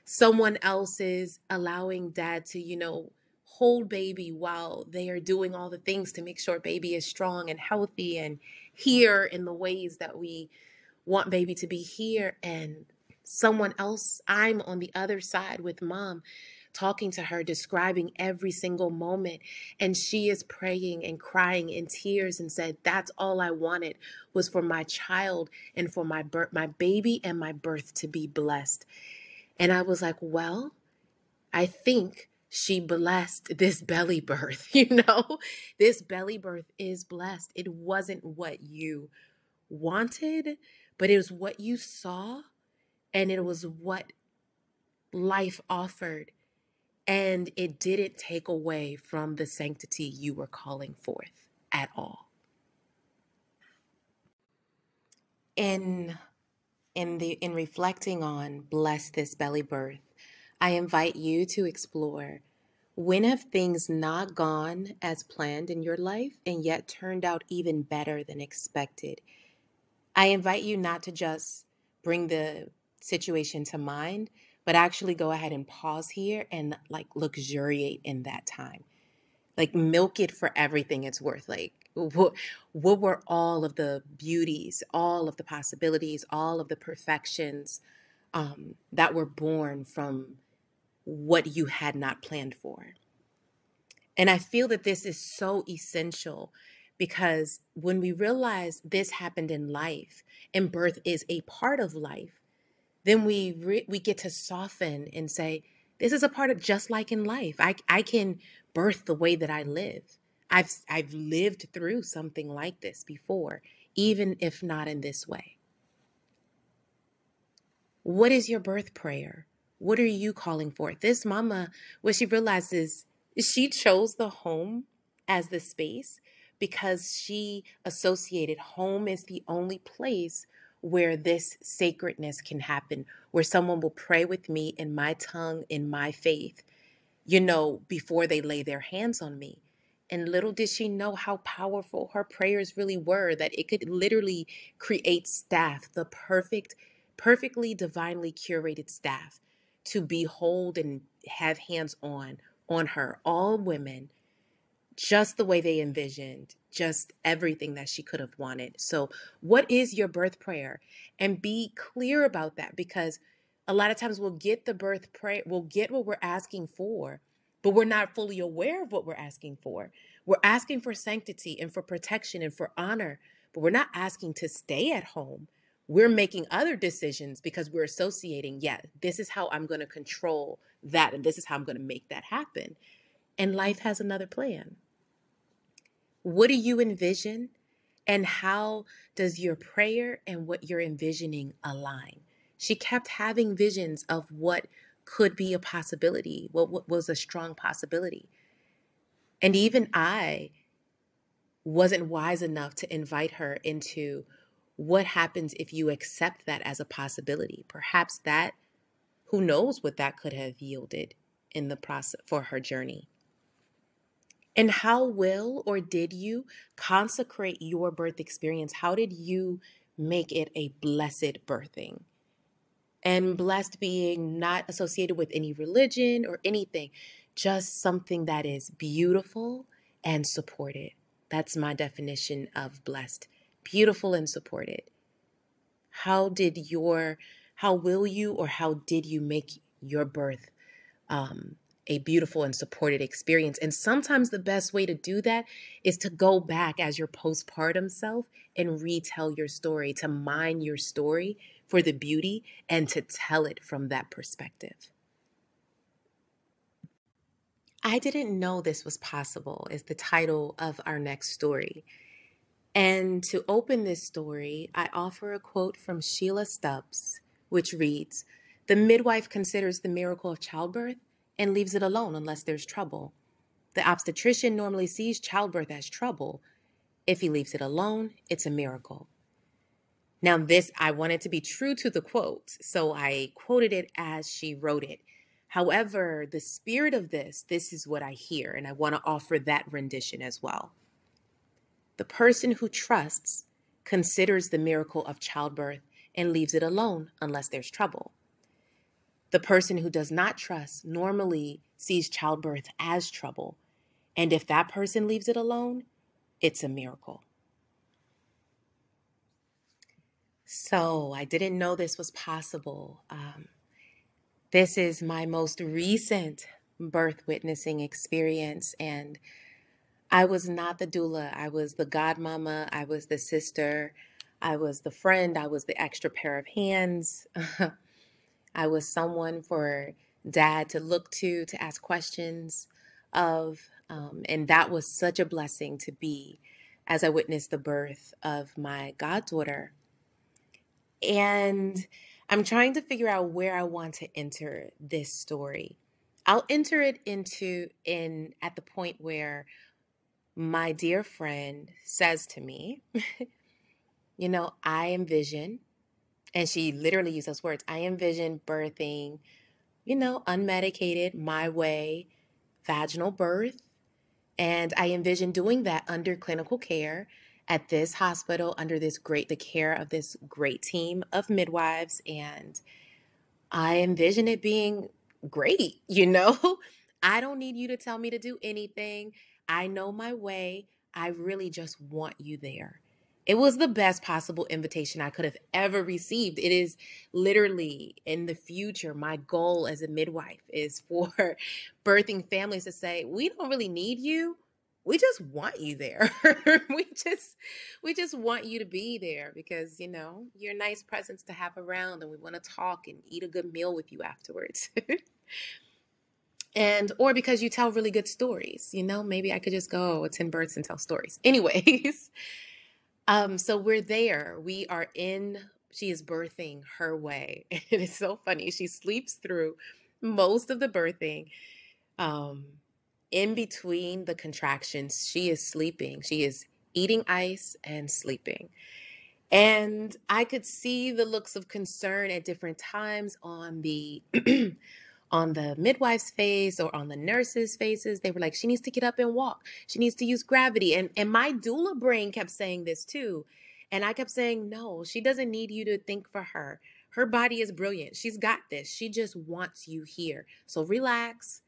someone else is allowing dad to, hold baby while they are doing all the things to make sure baby is strong and healthy and here in the ways that we want baby to be here. And someone else, I'm on the other side with mom, talking to her, describing every single moment. And she is praying and crying in tears and said, that's all I wanted, was for my child and for my baby and my birth to be blessed. And I was like, well, I think she blessed this belly birth. This belly birth is blessed. It wasn't what you wanted, but it was what you saw, and it was what life offered. And it didn't take away from the sanctity you were calling forth at all. In in reflecting on bless this belly birth, I invite you to explore, when have things not gone as planned in your life and yet turned out even better than expected? I invite you not to just bring the situation to mind, but actually go ahead and pause here and like luxuriate in that time. Like milk it for everything it's worth. Like what were all of the beauties, all of the possibilities, all of the perfections that were born from what you had not planned for? And I feel that this is so essential because when we realize this happened in life and birth is a part of life, then we get to soften and say, this is a part of just like in life. I can birth the way that I live. I've lived through something like this before, even if not in this way. What is your birth prayer? What are you calling for? This mama, what she realizes, she chose the home as the space because she associated home as the only place where this sacredness can happen, where someone will pray with me in my tongue, in my faith, before they lay their hands on me. And little did she know how powerful her prayers really were, that it could literally create staff, the perfectly divinely curated staff to behold and have hands on her, all women, just the way they envisioned, just everything that she could have wanted. So, what is your birth prayer? And be clear about that, because a lot of times we'll get the birth prayer, we'll get what we're asking for, but we're not fully aware of what we're asking for. We're asking for sanctity and for protection and for honor, but we're not asking to stay at home. We're making other decisions because we're associating, yeah, this is how I'm going to control that, and this is how I'm going to make that happen. And life has another plan. What do you envision? And how does your prayer and what you're envisioning align? She kept having visions of what could be a possibility, what was a strong possibility. And even I wasn't wise enough to invite her into what happens if you accept that as a possibility. Perhaps that, who knows what that could have yielded in the process for her journey. And how will or did you consecrate your birth experience? How did you make it a blessed birthing? And blessed being not associated with any religion or anything, just something that is beautiful and supported. That's my definition of blessed. Beautiful and supported. How will you or how did you make your birth a beautiful and supported experience? And sometimes the best way to do that is to go back as your postpartum self and retell your story, to mine your story for the beauty and to tell it from that perspective. I didn't know this was possible is the title of our next story. And to open this story, I offer a quote from Sheila Stubbs, which reads, "The midwife considers the miracle of childbirth and leaves it alone unless there's trouble. The obstetrician normally sees childbirth as trouble. If he leaves it alone, it's a miracle." Now, this, I wanted to be true to the quote, so I quoted it as she wrote it. However, the spirit of this is what I hear, and I want to offer that rendition as well. The person who trusts considers the miracle of childbirth and leaves it alone unless there's trouble. The person who does not trust normally sees childbirth as trouble. And if that person leaves it alone, it's a miracle. So I didn't know this was possible. This is my most recent birth witnessing experience. And I was not the doula. I was the godmama. I was the sister. I was the friend. I was the extra pair of hands. I was someone for dad to look to ask questions of. And that was such a blessing to be as I witnessed the birth of my goddaughter. And I'm trying to figure out where I want to enter this story. I'll enter it in at the point where my dear friend says to me, I envision, and she literally used those words, I envision birthing, unmedicated, my way, vaginal birth. And I envision doing that under clinical care at this hospital, under the care of this great team of midwives. And I envision it being great. I don't need you to tell me to do anything. I know my way. I really just want you there. It was the best possible invitation I could have ever received. It is literally in the future. My goal as a midwife is for birthing families to say, we don't really need you. We just want you there. we just we just want you to be there because, you're a nice presence to have around and we want to talk and eat a good meal with you afterwards. And or because you tell really good stories, maybe I could just go attend births and tell stories. Anyways, so we're there. She is birthing her way. It is so funny. She sleeps through most of the birthing. Um, in between the contractions, she is sleeping. She is eating ice and sleeping. And I could see the looks of concern at different times on the on the midwife's face or on the nurses' faces. They were like, she needs to get up and walk. She needs to use gravity. And my doula brain kept saying this too. And I kept saying, no, she doesn't need you to think for her. Her body is brilliant. She's got this. She just wants you here. So relax,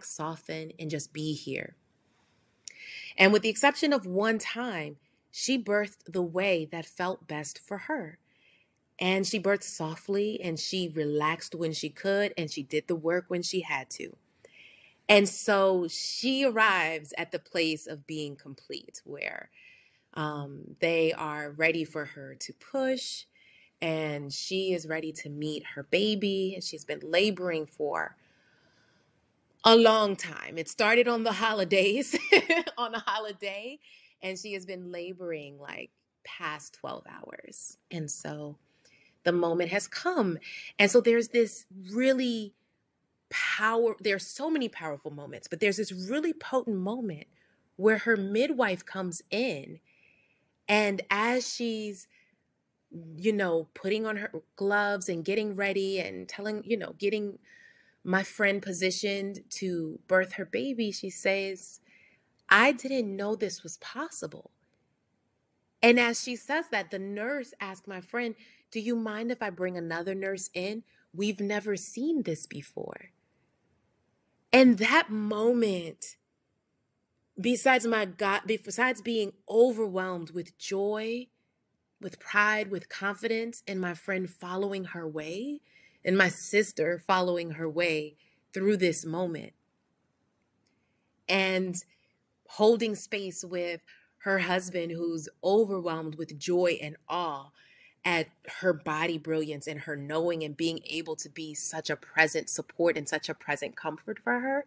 soften, and just be here. And with the exception of one time, she birthed the way that felt best for her. And she birthed softly and she relaxed when she could and she did the work when she had to. And so she arrives at the place of being complete where they are ready for her to push and she is ready to meet her baby. And she's been laboring for a long time. It started on the holidays, on a holiday, and she has been laboring like past 12 hours. And so the moment has come. And so there's this really there's so many powerful moments, but there's this really potent moment where her midwife comes in and as she's putting on her gloves and getting ready and getting my friend positioned to birth her baby, she says, I didn't know this was possible. And as she says that, the nurse asked my friend, do you mind if I bring another nurse in? We've never seen this before. And that moment, besides being overwhelmed with joy, with pride, with confidence, and my friend following her way, and my sister following her way through this moment, and holding space with her husband who's overwhelmed with joy and awe at her body brilliance and her knowing and being able to be such a present support and such a present comfort for her.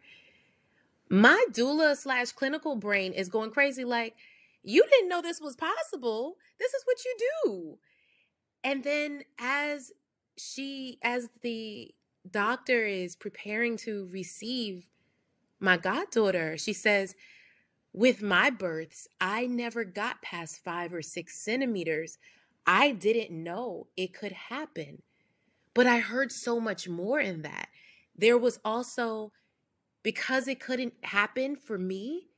My doula / clinical brain is going crazy like, you didn't know this was possible. This is what you do. And then as the doctor is preparing to receive my goddaughter, she says, with my births, I never got past 5 or 6 centimeters. I didn't know it could happen. But I heard so much more in that. There was also, because it couldn't happen for me,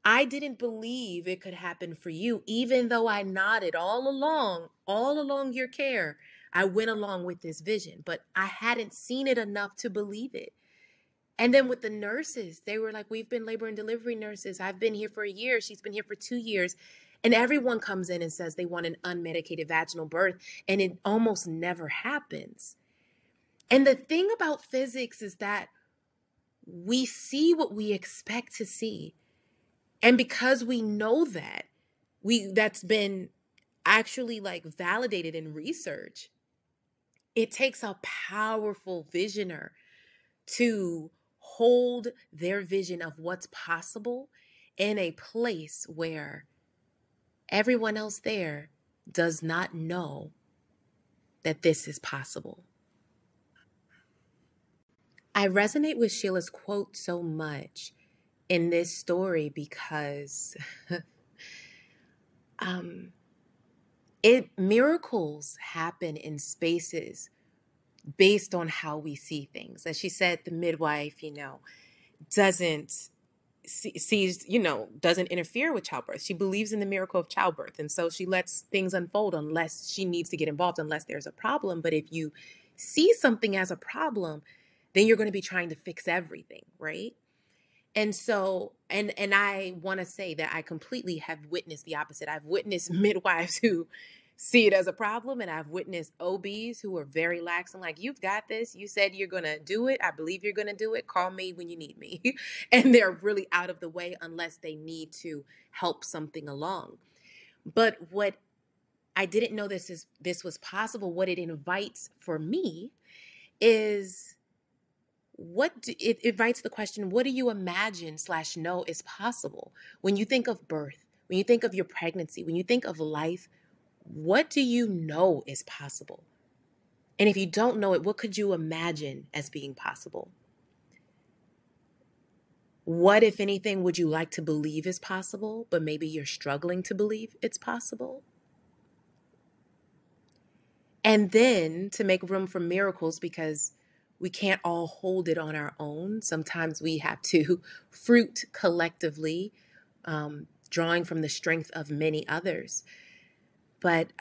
I didn't believe it could happen for you, even though I nodded all along your care. I went along with this vision, but I hadn't seen it enough to believe it. And then with the nurses, they were like, we've been labor and delivery nurses. I've been here for a year. She's been here for 2 years. And everyone comes in and says they want an unmedicated vaginal birth, and it almost never happens. And the thing about physics is that we see what we expect to see. And because we know that, that's been actually like validated in research, it takes a powerful visioner to hold their vision of what's possible in a place where everyone else there does not know that this is possible. I resonate with Sheila's quote so much in this story because um, miracles happen in spaces based on how we see things. As she said, the midwife, doesn't sees, doesn't interfere with childbirth. She believes in the miracle of childbirth. And so she lets things unfold unless she needs to get involved, unless there's a problem. But if you see something as a problem, then you're going to be trying to fix everything, right? And so, and I want to say that I completely have witnessed the opposite. I've witnessed midwives who see it as a problem, and I've witnessed OBs who are very lax and like, you've got this. You said you're going to do it. I believe you're going to do it. Call me when you need me. And they're really out of the way unless they need to help something along. But what I didn't know this was possible. What it invites for me is it invites the question, what do you imagine / know is possible? When you think of birth, when you think of your pregnancy, when you think of life, what do you know is possible? And if you don't know it, what could you imagine as being possible? What, if anything, would you like to believe is possible, but maybe you're struggling to believe it's possible? And then to make room for miracles, because we can't all hold it on our own. Sometimes we have to fruit collectively, drawing from the strength of many others. But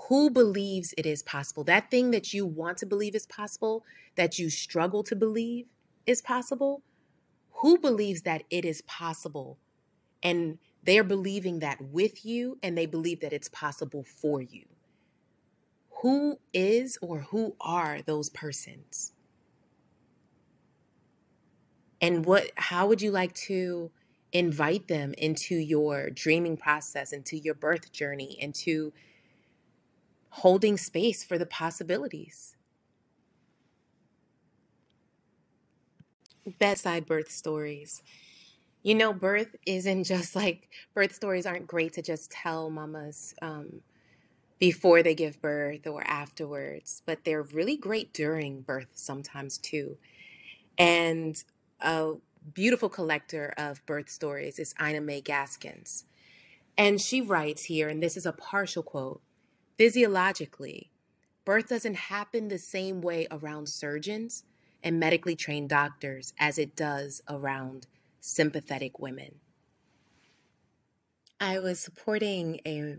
who believes it is possible? That thing that you want to believe is possible, that you struggle to believe is possible, who believes that it is possible? And they're believing that with you, and they believe that it's possible for you. Who is or who are those persons? And how would you like to invite them into your dreaming process, into your birth journey, into holding space for the possibilities? Bedside birth stories. Birth isn't just like, birth stories aren't great to just tell mamas before they give birth or afterwards, but they're really great during birth sometimes too. And a beautiful collector of birth stories is Ina May Gaskins. And she writes here, and this is a partial quote, physiologically, birth doesn't happen the same way around surgeons and medically trained doctors as it does around sympathetic women. I was supporting a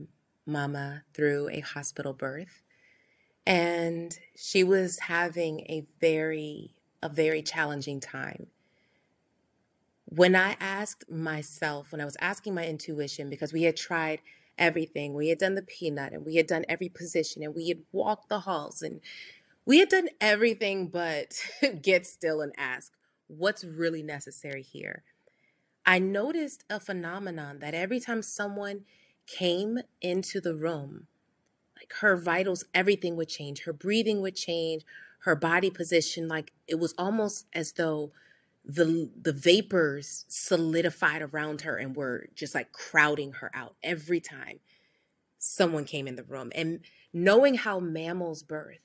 mama through a hospital birth, and she was having a very challenging time. When I was asking my intuition, because we had tried everything, we had done the peanut and we had done every position and we had walked the halls and we had done everything but get still and ask, what's really necessary here? I noticed a phenomenon that every time someone came into the room, like her vitals, everything would change. Her breathing would change, her body position, like it was almost as though the vapors solidified around her and were just like crowding her out every time someone came in the room. And knowing how mammals birth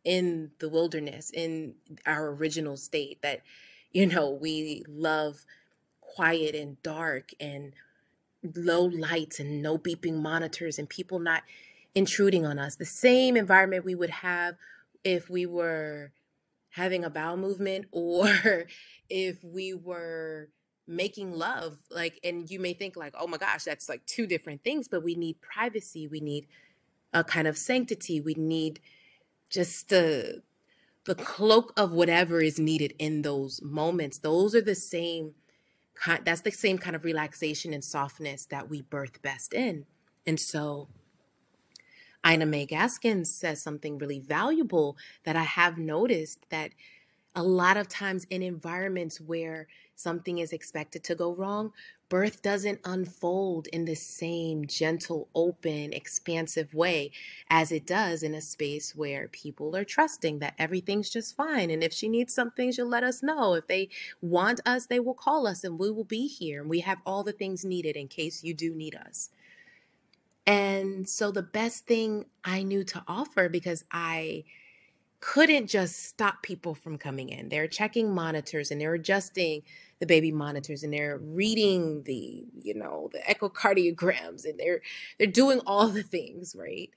in the wilderness, in our original state, that, we love quiet and dark and low lights and no beeping monitors and people not intruding on us. The same environment we would have if we were having a bowel movement or if we were making love. Like, and you may think like, oh my gosh, that's like two different things, but we need privacy. We need a kind of sanctity. We need just the cloak of whatever is needed in those moments. Those are the same kind, that's the same kind of relaxation and softness that we birth best in. And so Ina May Gaskins says something really valuable that I have noticed, that a lot of times in environments where something is expected to go wrong, birth doesn't unfold in the same gentle, open, expansive way as it does in a space where people are trusting that everything's just fine. And if she needs something, she'll let us know. If they want us, they will call us and we will be here. And we have all the things needed in case you do need us. And so the best thing I knew to offer, because I couldn't just stop people from coming in. They're checking monitors and they're adjusting the baby monitors and they're reading the echocardiograms and they're doing all the things, right?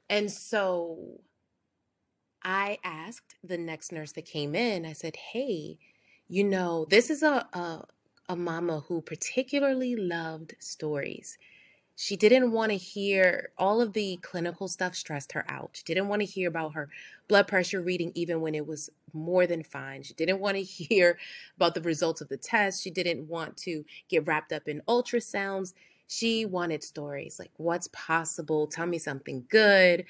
And so I asked the next nurse that came in, I said, hey, this is a mama who particularly loved stories. She didn't want to hear all of the clinical stuff stressed her out. She didn't want to hear about her blood pressure reading even when it was more than fine. She didn't want to hear about the results of the test. She didn't want to get wrapped up in ultrasounds. She wanted stories like what's possible, tell me something good.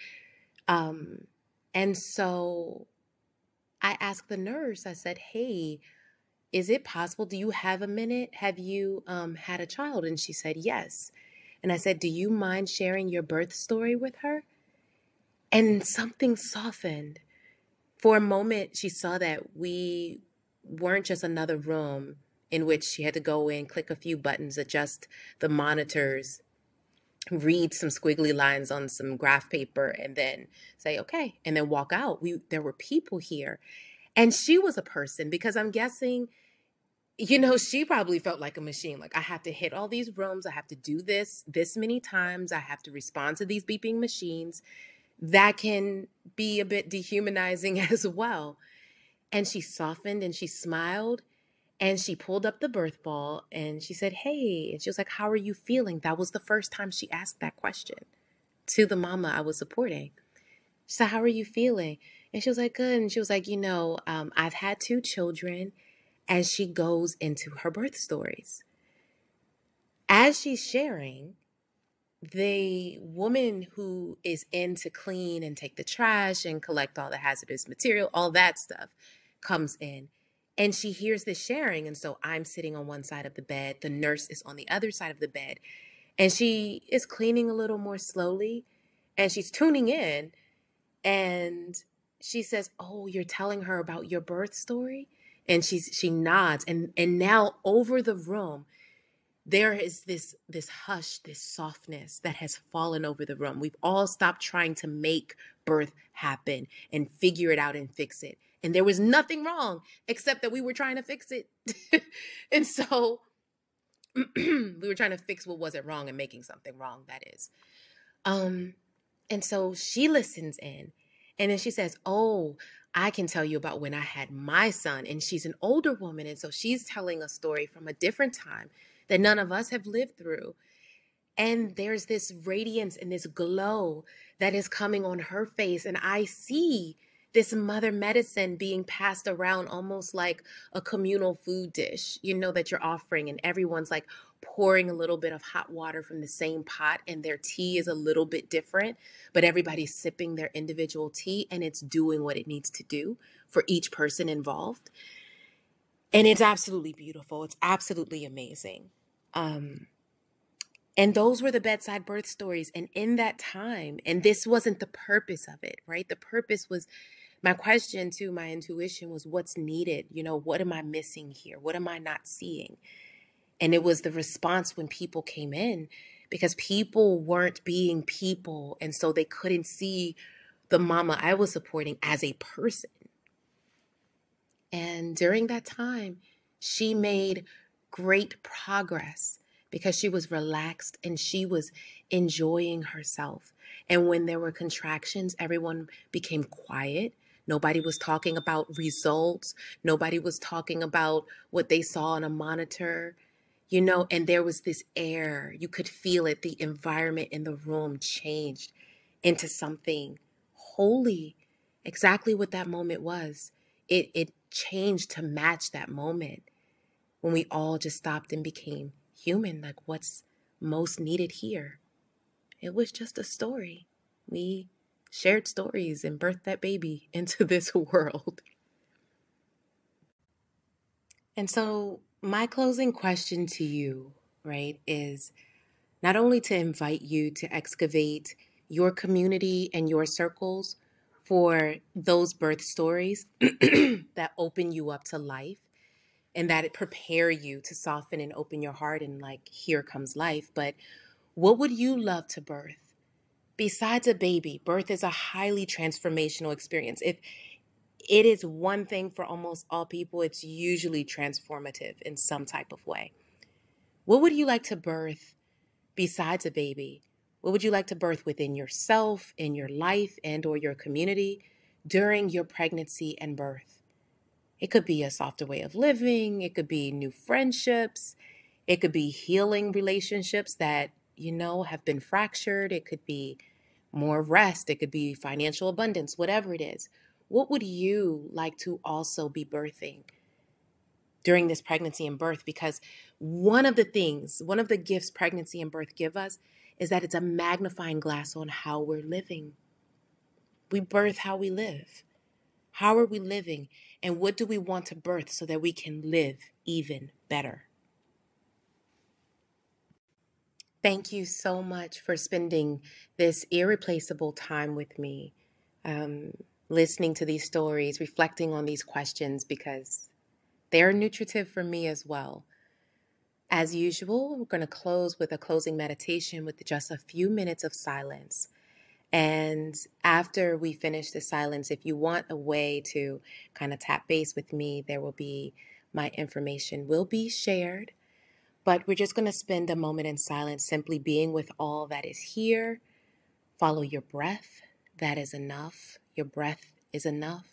And so I asked the nurse, I said, hey, is it possible? Do you have a minute? Have you had a child? And she said, yes. And I said, do you mind sharing your birth story with her? And something softened. For a moment, she saw that we weren't just another room in which she had to go in, click a few buttons, adjust the monitors, read some squiggly lines on some graph paper, and then say, okay, and then walk out. There were people here. And she was a person, because I'm guessing, she probably felt like a machine. Like, I have to hit all these rooms. I have to do this many times. I have to respond to these beeping machines. That can be a bit dehumanizing as well. And she softened and she smiled and she pulled up the birth ball and she said, hey, and she was like, how are you feeling? That was the first time she asked that question to the mama I was supporting. She said, how are you feeling? And she was like, good. And she was like, I've had 2 children. And she goes into her birth stories. As she's sharing, the woman who is in to clean and take the trash and collect all the hazardous material, all that stuff, comes in. And she hears this sharing. And so I'm sitting on one side of the bed. The nurse is on the other side of the bed. And she is cleaning a little more slowly. And she's tuning in. And she says, oh, you're telling her about your birth story? And she nods. And now over the room, there is this hush, this softness that has fallen over the room. We've all stopped trying to make birth happen and figure it out and fix it. And there was nothing wrong except that we were trying to fix it. And so we were trying to fix what wasn't wrong and making something wrong, that is. And so she listens in and then she says, oh, I can tell you about when I had my son. And she's an older woman. And so she's telling a story from a different time that none of us have lived through. And there's this radiance and this glow that is coming on her face. And I see this mother medicine being passed around almost like a communal food dish, that you're offering. And everyone's like pouring a little bit of hot water from the same pot. And their tea is a little bit different, but everybody's sipping their individual tea and it's doing what it needs to do for each person involved. And it's absolutely beautiful. It's absolutely amazing. And those were the bedside birth stories. And in that time, and this wasn't the purpose of it, right? The purpose was, my question to my intuition was, what's needed? What am I missing here? What am I not seeing? And it was the response when people came in, because people weren't being people. And so they couldn't see the mama I was supporting as a person. And during that time, she made great progress because she was relaxed and she was enjoying herself. And when there were contractions, everyone became quiet. Nobody was talking about results. Nobody was talking about what they saw on a monitor, and there was this air. You could feel it. The environment in the room changed into something holy, exactly what that moment was. It changed to match that moment when we all just stopped and became human. Like, what's most needed here? It was just a story. We shared stories and birthed that baby into this world. And so my closing question to you, right, is not only to invite you to excavate your community and your circles for those birth stories that open you up to life and that it prepare you to soften and open your heart and like, here comes life. But what would you love to birth? Besides a baby, birth is a highly transformational experience. it is one thing for almost all people. It's usually transformative in some type of way. What would you like to birth besides a baby? What would you like to birth within yourself, in your life, and or your community during your pregnancy and birth? It could be a softer way of living. It could be new friendships. It could be healing relationships that, have been fractured. It could be more rest. It could be financial abundance, whatever it is. What would you like to also be birthing during this pregnancy and birth? Because one of the gifts pregnancy and birth give us is that it's a magnifying glass on how we're living. We birth how we live. How are we living? And what do we want to birth so that we can live even better? Thank you so much for spending this irreplaceable time with me, um, listening to these stories, reflecting on these questions, because they're nutritive for me as well. As usual, we're going to close with a closing meditation with just a few minutes of silence. And after we finish the silence, if you want a way to kind of tap base with me, there will be my information will be shared. But we're just going to spend a moment in silence, simply being with all that is here. Follow your breath. That is enough. Your breath is enough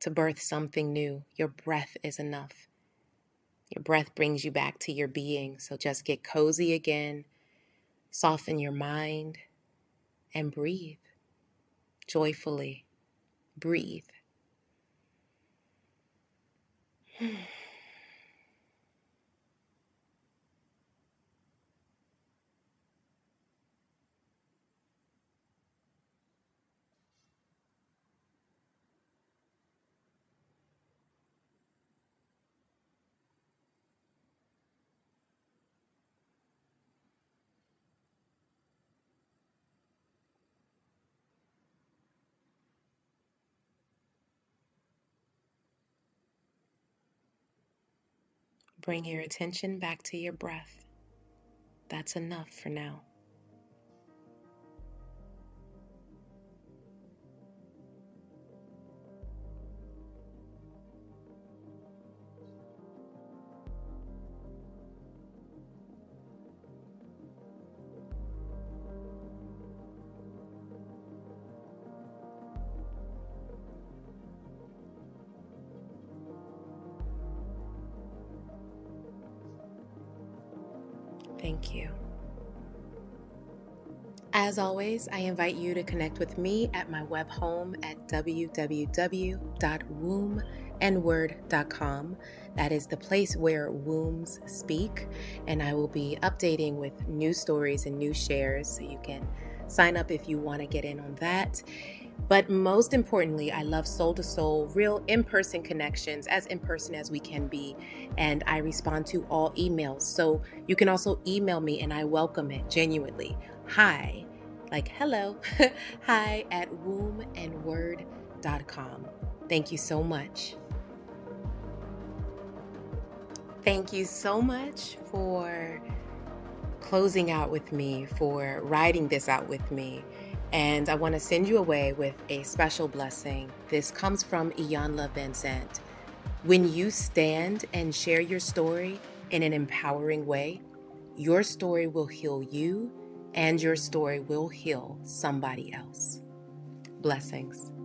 to birth something new. Your breath is enough. Your breath brings you back to your being. So just get cozy again, soften your mind, and breathe joyfully. Breathe. Bring your attention back to your breath. That's enough for now. Thank you. As always, I invite you to connect with me at my web home at www.wombandword.com. That is the place where wombs speak, and I will be updating with new stories and new shares, so you can sign up if you want to get in on that. But most importantly, I love soul to soul, real in-person connections, as in-person as we can be. And I respond to all emails. So you can also email me and I welcome it genuinely. Hi, like hello, hi at wombandword.com. Thank you so much. Thank you so much for closing out with me, for writing this out with me. And I want to send you away with a special blessing. This comes from Iyanla Vincent. When you stand and share your story in an empowering way, your story will heal you and your story will heal somebody else. Blessings.